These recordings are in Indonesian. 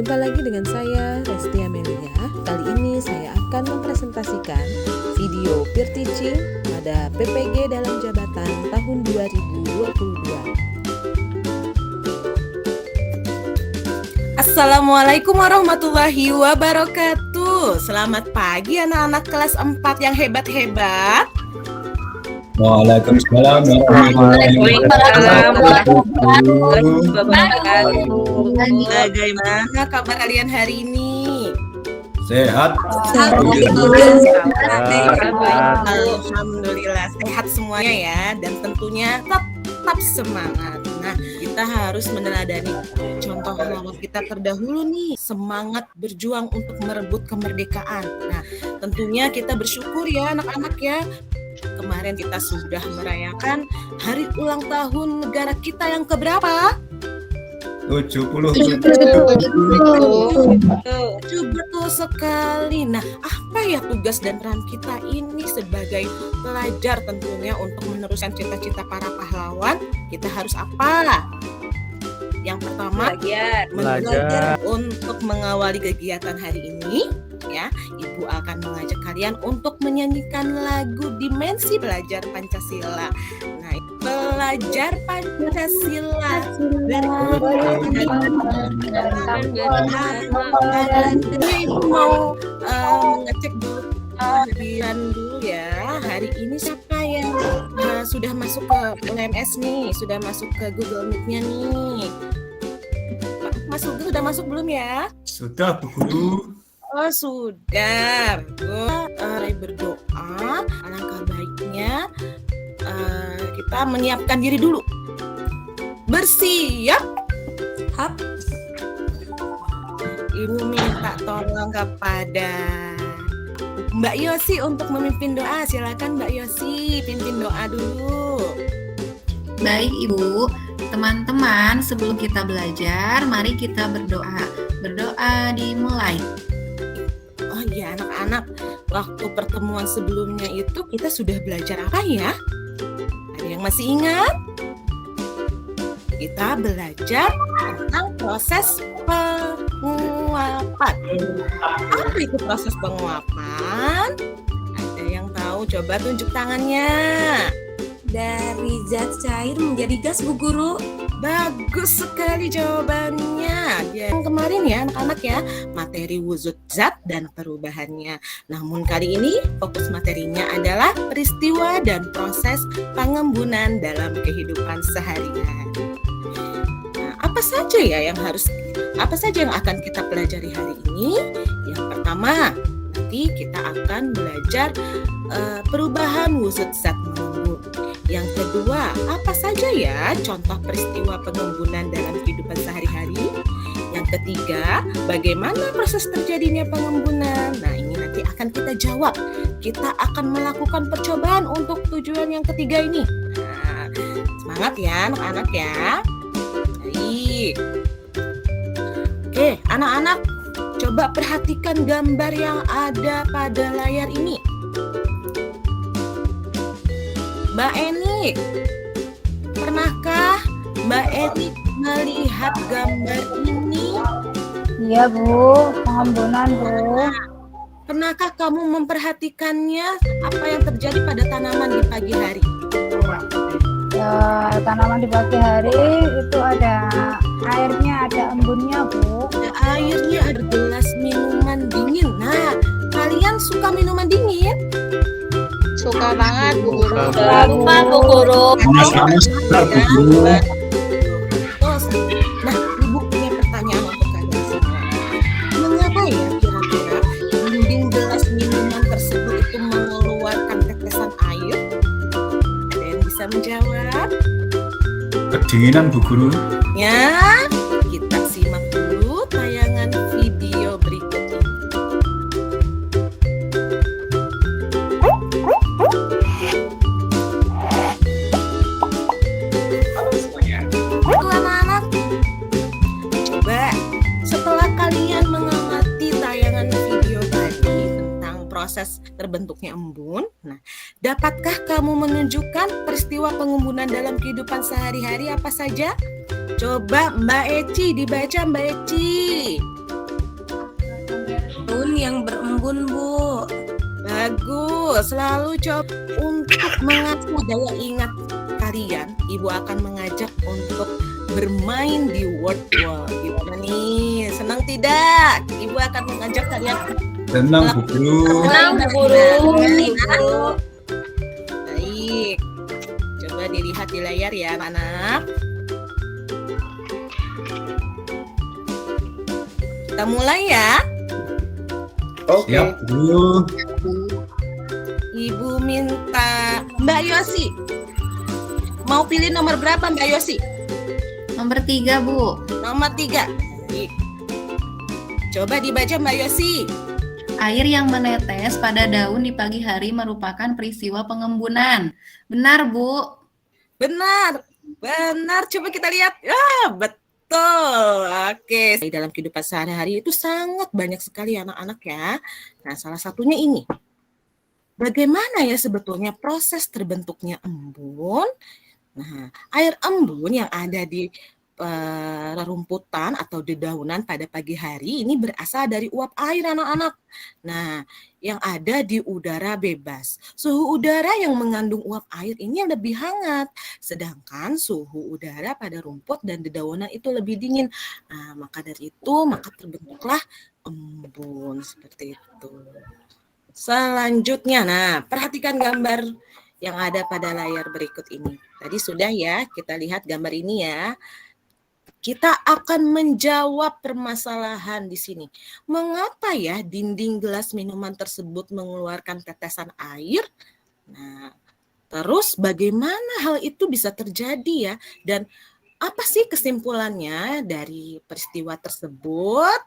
Jumpa lagi dengan saya, Resti Amelia. Kali ini saya akan mempresentasikan video peer teaching pada PPG dalam jabatan tahun 2022. Assalamualaikum warahmatullahi wabarakatuh. Selamat pagi anak-anak kelas 4 yang hebat-hebat. Waalaikumsalam warahmatullahi wabarakatuh. Bagaimana kabar kalian hari ini? Sehat. Alhamdulillah sehat semuanya ya, dan tentunya tetap semangat. Nah, kita harus meneladani contoh pahlawan kita terdahulu nih, semangat berjuang untuk merebut kemerdekaan. Nah, tentunya kita bersyukur ya anak-anak ya. Kemarin kita sudah merayakan hari ulang tahun negara kita yang keberapa? 77. Betul sekali. Nah, apa ya tugas dan peran kita ini sebagai pelajar tentunya untuk meneruskan cita-cita para pahlawan? Kita harus apa? Yang pertama, belajar. Untuk mengawali kegiatan hari ini, ya, Ibu akan mengajak kalian untuk menyanyikan lagu Dimensi Belajar Pancasila. Nah, belajar Pancasila. Ibu mau ngecek dulu kehadiran dulu ya. Hari ini siapa yang sudah masuk ke LMS nih, sudah masuk ke Google Meet-nya nih? Sudah masuk belum ya? Sudah, Bu Guru. Oh sudah. Mari berdoa. Alangkah baiknya kita menyiapkan diri dulu. Bersiap. Hap. Ibu minta tolong kepada Mbak Yosi untuk memimpin doa. Silakan Mbak Yosi, pimpin doa dulu. Baik Ibu, teman-teman, sebelum kita belajar, mari kita berdoa. Berdoa dimulai. Oh iya anak-anak, waktu pertemuan sebelumnya itu kita sudah belajar apa ya? Ada yang masih ingat? Kita belajar tentang proses penguapan. Apa itu proses penguapan? Ada yang tahu? Coba tunjuk tangannya. Dari zat cair menjadi gas, Bu Guru. Bagus sekali jawabannya. Yang kemarin ya anak-anak ya, materi wujud zat dan perubahannya. Namun kali ini fokus materinya adalah peristiwa dan proses pengembunan dalam kehidupan sehari-hari. Nah, apa saja yang akan kita pelajari hari ini? Yang pertama, nanti kita akan belajar perubahan wujud zat mengembun. Yang kedua, apa saja ya contoh peristiwa pengembunan dalam kehidupan sehari-hari? Yang ketiga, bagaimana proses terjadinya pengembunan? Nah, ini nanti akan kita jawab. Kita akan melakukan percobaan untuk tujuan yang ketiga ini. Nah, semangat ya anak-anak ya. Baik. Oke, anak-anak, coba perhatikan gambar yang ada pada layar ini. Mbak Enik, pernahkah Mbak Enik melihat gambar ini? Iya Bu, pengembunan Bu. Pernahkah kamu memperhatikannya apa yang terjadi pada tanaman di pagi hari? Ya, tanaman di pagi hari itu ada airnya, ada embunnya Bu. Ada airnya, ada gelas minuman dingin. Nah, kalian suka minuman dingin? Suka banget Bu Guru. Suka Bu Guru. Nah, Ibu punya pertanyaan untuk kalian semua. Mengapa ya kira-kira dinding gelas minuman tersebut itu mengeluarkan tetesan air? Ada yang bisa menjawab? Kedinginan, Bu Guru. Ya, kita simak dulu tayangan video berikut ini. Anak-anak, coba setelah kalian mengamati tayangan video tadi tentang proses terbentuknya embun, nah, dapatkah kamu menunjukkan peristiwa pengembunan dalam kehidupan sehari-hari apa saja? Coba Mbak Eci, dibaca Mbak Eci. selalu coba untuk mengasah daya ingat kalian. Ibu akan mengajak untuk bermain di word wall. Gimana nih? Senang tidak? Ibu akan mengajak kalian. Tenang Bu Guru. Senang, Bu Guru. Ibu. Baik. Coba dilihat di layar ya, anak-anak. Kita mulai ya. Siap Bu Guru. Ibu minta Mbak Yosi. Mau pilih nomor berapa Mbak Yosi? Nomor 3, Bu. Nomor 3. Baik. Coba dibaca Mbak Yosi. Air yang menetes pada daun di pagi hari merupakan peristiwa pengembunan. Benar, Bu. Benar. Benar. Coba kita lihat. Ah, betul. Oke. Dalam kehidupan sehari-hari itu sangat banyak sekali anak-anak ya. Nah, salah satunya ini. Bagaimana ya sebetulnya proses terbentuknya embun? Nah, air embun yang ada di rerumputan atau dedaunan pada pagi hari ini berasal dari uap air anak-anak. Nah, yang ada di udara bebas. Suhu udara yang mengandung uap air ini yang lebih hangat, sedangkan suhu udara pada rumput dan dedaunan itu lebih dingin. Nah, maka dari itu maka terbentuklah embun seperti itu. Selanjutnya, nah perhatikan gambar yang ada pada layar berikut ini. Tadi sudah ya, kita lihat gambar ini ya. Kita akan menjawab permasalahan di sini. Mengapa ya dinding gelas minuman tersebut mengeluarkan tetesan air? Nah, terus bagaimana hal itu bisa terjadi ya? Dan apa sih kesimpulannya dari peristiwa tersebut?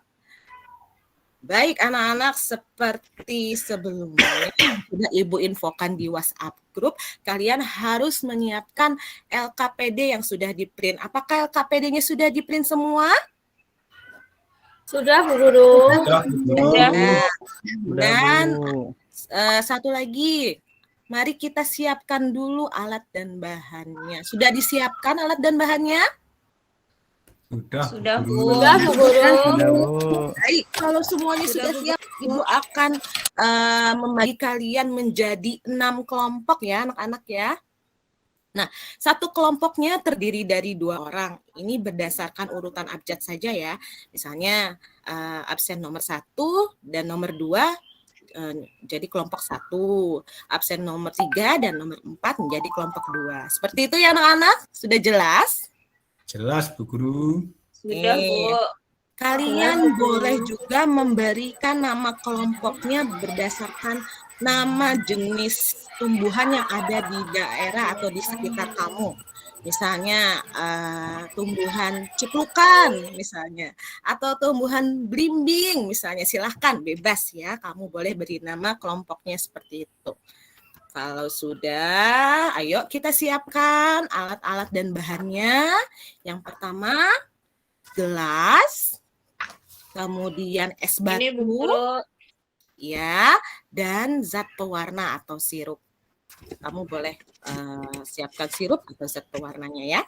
Baik anak-anak, seperti sebelumnya sudah Ibu infokan di WhatsApp grup, kalian harus menyiapkan LKPD yang sudah di-print. Apakah LKPD-nya sudah di-print semua? Sudah, Bu Guru. Sudah Bu Guru. Nah, dan satu lagi, mari kita siapkan dulu alat dan bahannya. Sudah disiapkan alat dan bahannya? Sudah Bu Guru. Sudah, Bu Guru. Baik, kalau semuanya sudah siap, Ibu akan membagi kalian menjadi 6 kelompok ya anak-anak ya. Nah, satu kelompoknya terdiri dari 2 orang. Ini berdasarkan urutan abjad saja ya. Misalnya absen nomor 1 dan nomor 2 jadi kelompok 1. Absen nomor 3 dan nomor 4 menjadi kelompok 2. Seperti itu ya anak-anak? Sudah jelas? Jelas Bu Guru. Sudah, Bu. Kalian boleh juga memberikan nama kelompoknya berdasarkan nama jenis tumbuhan yang ada di daerah atau di sekitar kamu. Misalnya tumbuhan ciplukan misalnya, atau tumbuhan belimbing misalnya. Silahkan, bebas ya, kamu boleh beri nama kelompoknya seperti itu. Kalau sudah, ayo kita siapkan alat-alat dan bahannya. Yang pertama, gelas, kemudian es Ini, Bu batu, Guru. ya, dan zat pewarna atau sirup. Kamu boleh siapkan sirup atau zat pewarnanya ya.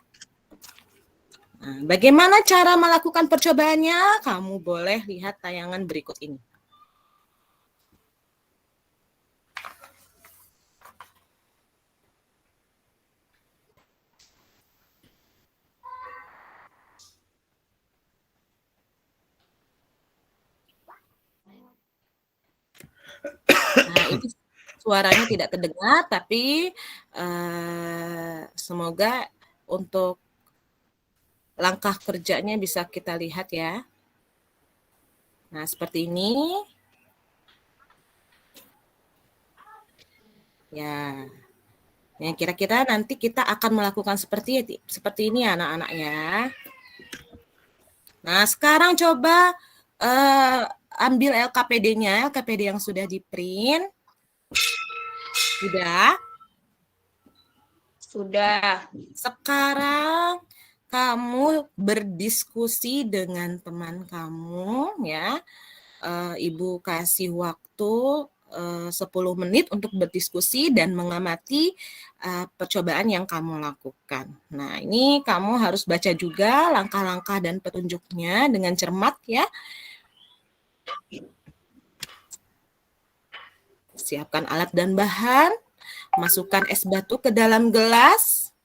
Nah, bagaimana cara melakukan percobaannya? Kamu boleh lihat tayangan berikut ini. Nah, itu suaranya tidak terdengar, tapi semoga untuk langkah kerjanya bisa kita lihat ya. Nah, seperti ini. Ya. Ya, kira-kira nanti kita akan melakukan seperti ini anak-anak ya. Nah, sekarang coba ambil LKPD-nya, LKPD yang sudah di-print. Sudah? Sudah. Sekarang kamu berdiskusi dengan teman kamu ya. Ibu kasih waktu 10 menit untuk berdiskusi dan mengamati percobaan yang kamu lakukan. Nah, ini kamu harus baca juga langkah-langkah dan petunjuknya dengan cermat ya. Siapkan alat dan bahan, masukkan es batu ke dalam gelas,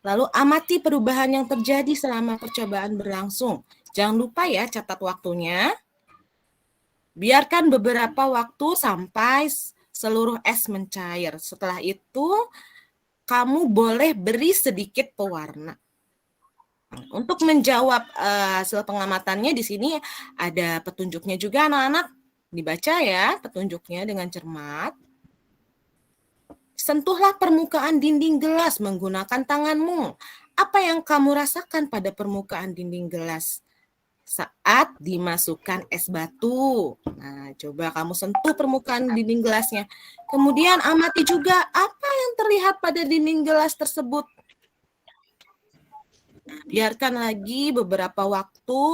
lalu amati perubahan yang terjadi selama percobaan berlangsung. Jangan lupa ya catat waktunya. Biarkan beberapa waktu sampai seluruh es mencair. Setelah itu, kamu boleh beri sedikit pewarna. Untuk menjawab hasil pengamatannya di sini ada petunjuknya juga anak-anak. Dibaca ya petunjuknya dengan cermat. Sentuhlah permukaan dinding gelas menggunakan tanganmu. Apa yang kamu rasakan pada permukaan dinding gelas saat dimasukkan es batu? Nah, coba kamu sentuh permukaan dinding gelasnya. Kemudian amati juga apa yang terlihat pada dinding gelas tersebut. Nah, biarkan lagi beberapa waktu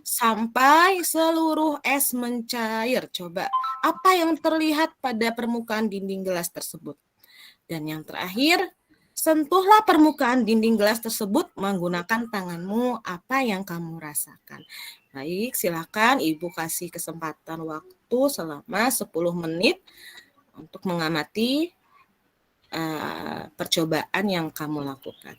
sampai seluruh es mencair. Coba apa yang terlihat pada permukaan dinding gelas tersebut. Dan yang terakhir, sentuhlah permukaan dinding gelas tersebut menggunakan tanganmu. Apa yang kamu rasakan? Baik, silakan Ibu kasih kesempatan waktu selama 10 menit untuk mengamati percobaan yang kamu lakukan.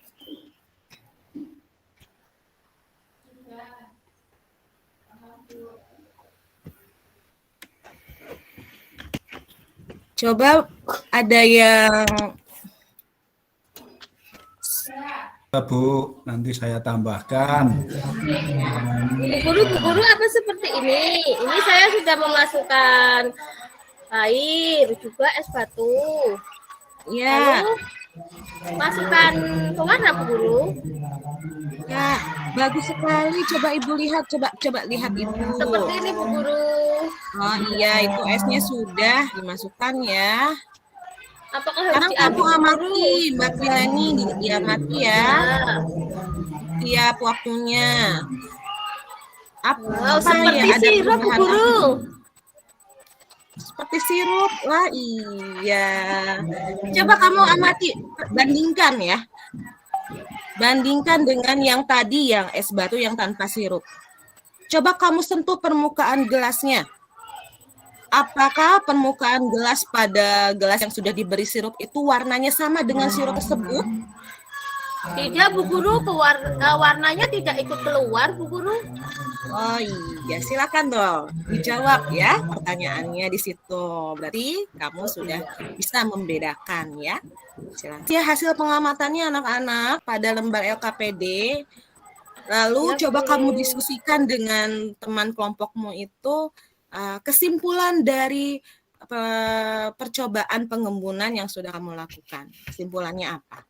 Coba ada yang Bu, nanti saya tambahkan. Bu guru apa seperti ini? Ini saya sudah memasukkan air, juga es batu. ya, Lalu masukkan pewarna Bu Guru. ya, bagus sekali. Coba Ibu lihat, coba lihat Ibu. Seperti ini Bu Guru. Oh iya, itu esnya sudah dimasukkan ya. Apakah harus Sekarang kamu diaduk Bu Guru? amati, Mbak Filani, diamati ya. Ya. Tiap waktunya. Wow, Apa seperti ya, ada sirup Bu perubahan Guru. seperti sirup. Wah, iya. Coba kamu amati, bandingkan ya. Bandingkan dengan yang tadi, yang es batu yang tanpa sirup. Coba kamu sentuh permukaan gelasnya. Apakah permukaan gelas pada gelas yang sudah diberi sirup itu warnanya sama dengan sirup tersebut? Tidak Bu Guru, warnanya tidak ikut keluar Bu Guru. Oh iya, silakan dong dijawab ya pertanyaannya di situ. Berarti kamu sudah bisa membedakan ya. Silakan. Ya, hasil pengamatannya anak-anak pada lembar LKPD. Lalu Ya, coba Bu. kamu diskusikan dengan teman kelompokmu itu kesimpulan dari percobaan pengembunan yang sudah kamu lakukan. Kesimpulannya apa?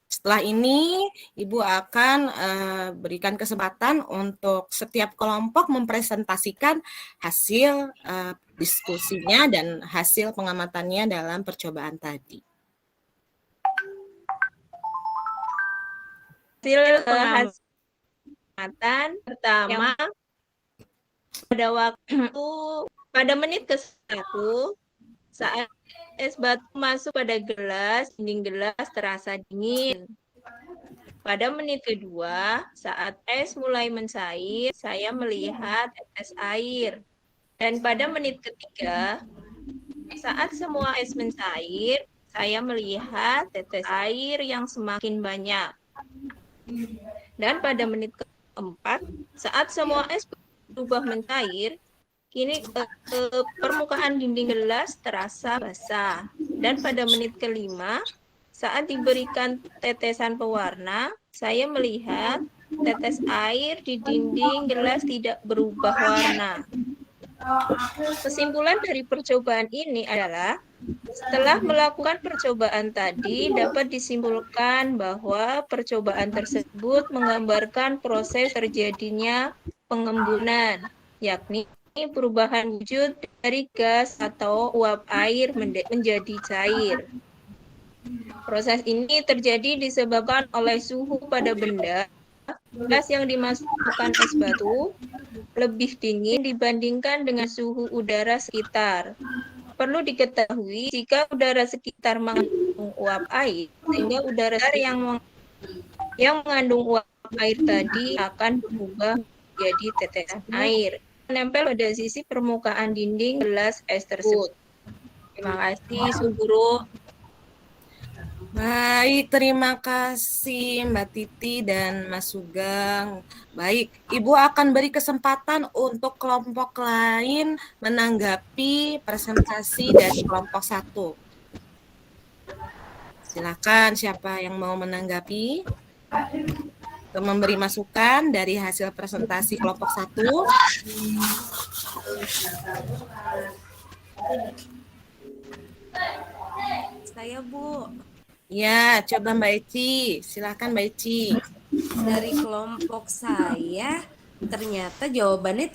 Setelah ini, Ibu akan berikan kesempatan untuk setiap kelompok mempresentasikan hasil diskusinya dan hasil pengamatannya dalam percobaan tadi. Hasil pengamatan pertama pada waktu pada menit ke-1 saat es batu masuk pada gelas, dinding gelas terasa dingin. Pada menit kedua, saat es mulai mencair, saya melihat tetes air. Dan pada menit ketiga, saat semua es mencair, saya melihat tetes air yang semakin banyak. Dan pada menit keempat, saat semua es berubah mencair, kini permukaan dinding gelas terasa basah. Dan pada menit kelima, saat diberikan tetesan pewarna, saya melihat tetes air di dinding gelas tidak berubah warna. Kesimpulan dari percobaan ini adalah, setelah melakukan percobaan tadi, dapat disimpulkan bahwa percobaan tersebut menggambarkan proses terjadinya pengembunan, yakni perubahan wujud dari gas atau uap air menjadi cair. Proses ini terjadi disebabkan oleh suhu pada benda gas yang dimasukkan es batu lebih dingin dibandingkan dengan suhu udara sekitar. Perlu diketahui jika udara sekitar mengandung uap air, sehingga udara yang mengandung uap air tadi akan berubah menjadi tetesan air. menempel pada sisi permukaan dinding gelas es tersebut. Terima kasih, Su Guru. Baik, terima kasih Mbak Titi dan Mas Sugeng. Baik, Ibu akan beri kesempatan untuk kelompok lain menanggapi presentasi dari kelompok 1. Silakan siapa yang mau menanggapi atau memberi masukan dari hasil presentasi kelompok 1. Saya Bu, Ya, coba Mbak Eci. Silakan Mbak Eci. dari kelompok saya ternyata jawabannya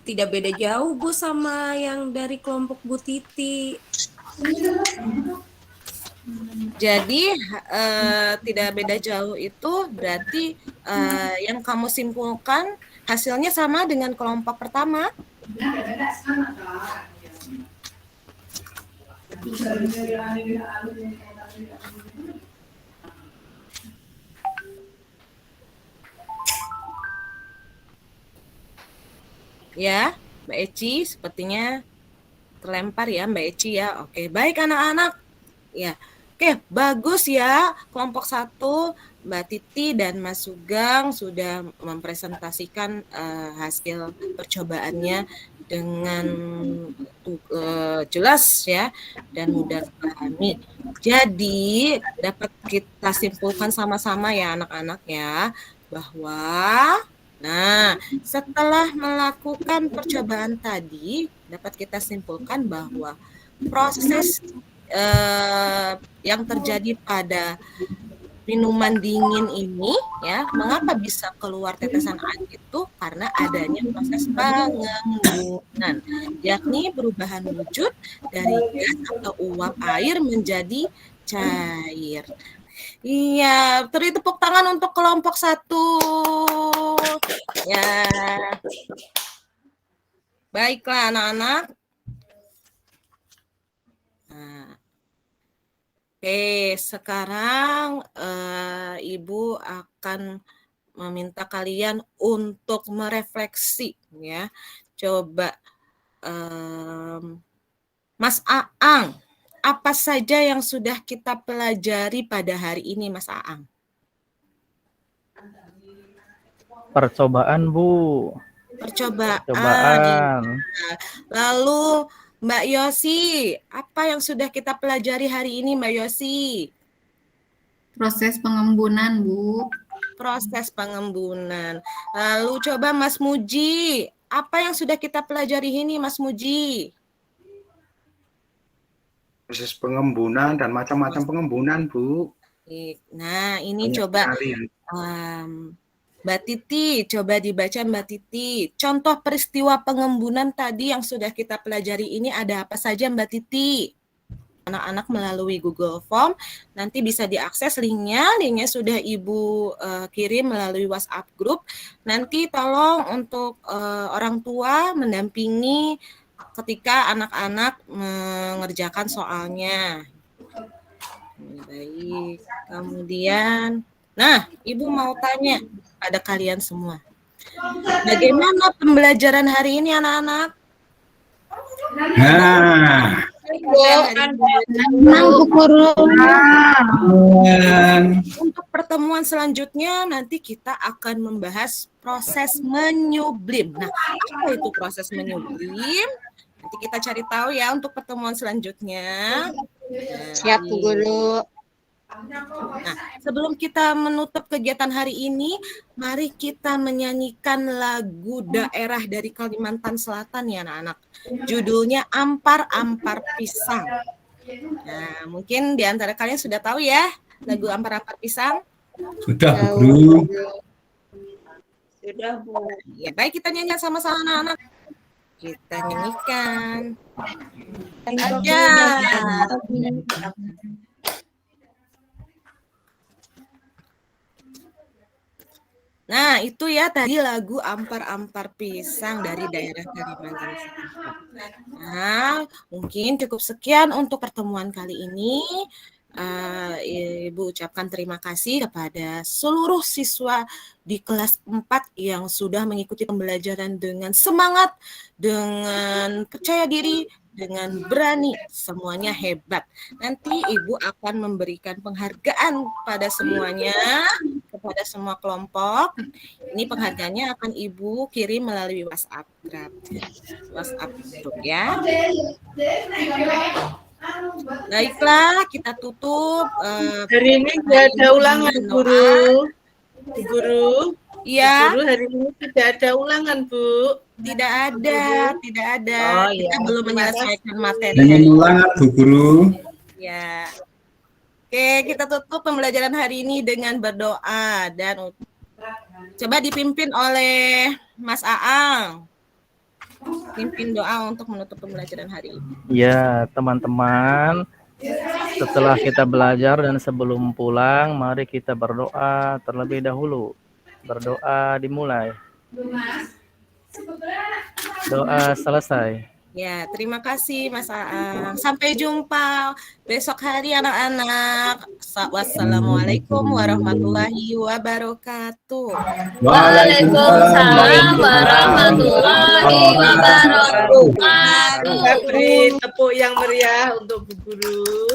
tidak beda jauh Bu sama yang dari kelompok Bu Titi. Jadi tidak beda jauh itu berarti yang kamu simpulkan hasilnya sama dengan kelompok pertama. Ya, Mbak Eci sepertinya terlempar ya Mbak Eci ya. Oke, baik anak-anak. Ya, oke, bagus ya. Kelompok 1, Mbak Titi dan Mas Sugeng sudah mempresentasikan hasil percobaannya dengan jelas ya dan mudah dipahami. Jadi dapat kita simpulkan sama-sama ya anak-anak ya bahwa setelah melakukan percobaan tadi dapat kita simpulkan bahwa proses yang terjadi pada minuman dingin ini ya, mengapa bisa keluar tetesan air itu karena adanya proses pengembunan, yakni perubahan wujud dari gas atau uap air menjadi cair. Iya, beri tepuk tangan untuk kelompok 1. Ya. Baiklah anak-anak. Oke, sekarang Ibu akan meminta kalian untuk merefleksi ya. Coba Mas Aang, apa saja yang sudah kita pelajari pada hari ini Mas Aang? Percobaan, Bu. Percobaan. Lalu Mbak Yosi, apa yang sudah kita pelajari hari ini Mbak Yosi? Proses pengembunan, Bu. Proses pengembunan. Lalu coba Mas Muji, apa yang sudah kita pelajari ini Mas Muji? Proses pengembunan dan macam-macam pengembunan, Bu. Nah, ini Banyak coba sekali. Mbak Titi, coba dibaca Mbak Titi. Contoh peristiwa pengembunan tadi yang sudah kita pelajari ini ada apa saja Mbak Titi? Anak-anak melalui Google Form, nanti bisa diakses linknya sudah Ibu kirim melalui WhatsApp group. Nanti tolong untuk orang tua mendampingi ketika anak-anak mengerjakan soalnya. Baik, kemudian, Ibu mau tanya pada kalian semua. Bagaimana pembelajaran hari ini anak-anak? Untuk pertemuan selanjutnya nanti kita akan membahas proses menyublim. Nah, apa itu proses menyublim? Nanti kita cari tahu ya untuk pertemuan selanjutnya. Siap, Bu Guru. Nah, sebelum kita menutup kegiatan hari ini, mari kita menyanyikan lagu daerah dari Kalimantan Selatan ya anak-anak. Judulnya Ampar-Ampar Pisang. Nah, mungkin di antara kalian sudah tahu ya lagu Ampar-Ampar Pisang? Sudah, Bu. Sudah, Bu. Ya, baik kita nyanyi sama-sama anak-anak. Kita nyanyikan. Aja. Nah, itu ya tadi lagu Ampar-Ampar Pisang dari daerah Kalimantan Selatan. Nah, mungkin cukup sekian untuk pertemuan kali ini. Ibu ucapkan terima kasih kepada seluruh siswa di kelas 4 yang sudah mengikuti pembelajaran dengan semangat, dengan percaya diri, dengan berani, semuanya hebat. Nanti Ibu akan memberikan penghargaan pada semuanya, kepada semua kelompok. Ini penghargaannya akan Ibu kirim melalui WhatsApp group ya. Baiklah, kita tutup. Hari ini tidak ada ulangan, Guru. Bu Guru. Iya. Guru, hari ini tidak ada ulangan, Bu. Tidak ada. Oh, Kita iya. belum menyelesaikan materi. Dengan ulangan Bu Guru. Ya. Oke, kita tutup pembelajaran hari ini dengan berdoa dan coba dipimpin oleh Mas Aang. Pimpin doa untuk menutup pembelajaran hari ini. Ya, teman-teman, setelah kita belajar dan sebelum pulang, mari kita berdoa terlebih dahulu. Berdoa dimulai. Doa selesai. Ya, terima kasih Mas Aang. Sampai jumpa besok hari anak-anak. Wassalamualaikum warahmatullahi wabarakatuh. Waalaikumsalam warahmatullahi wabarakatuh. Kita beri tepuk yang meriah untuk Bu Guru.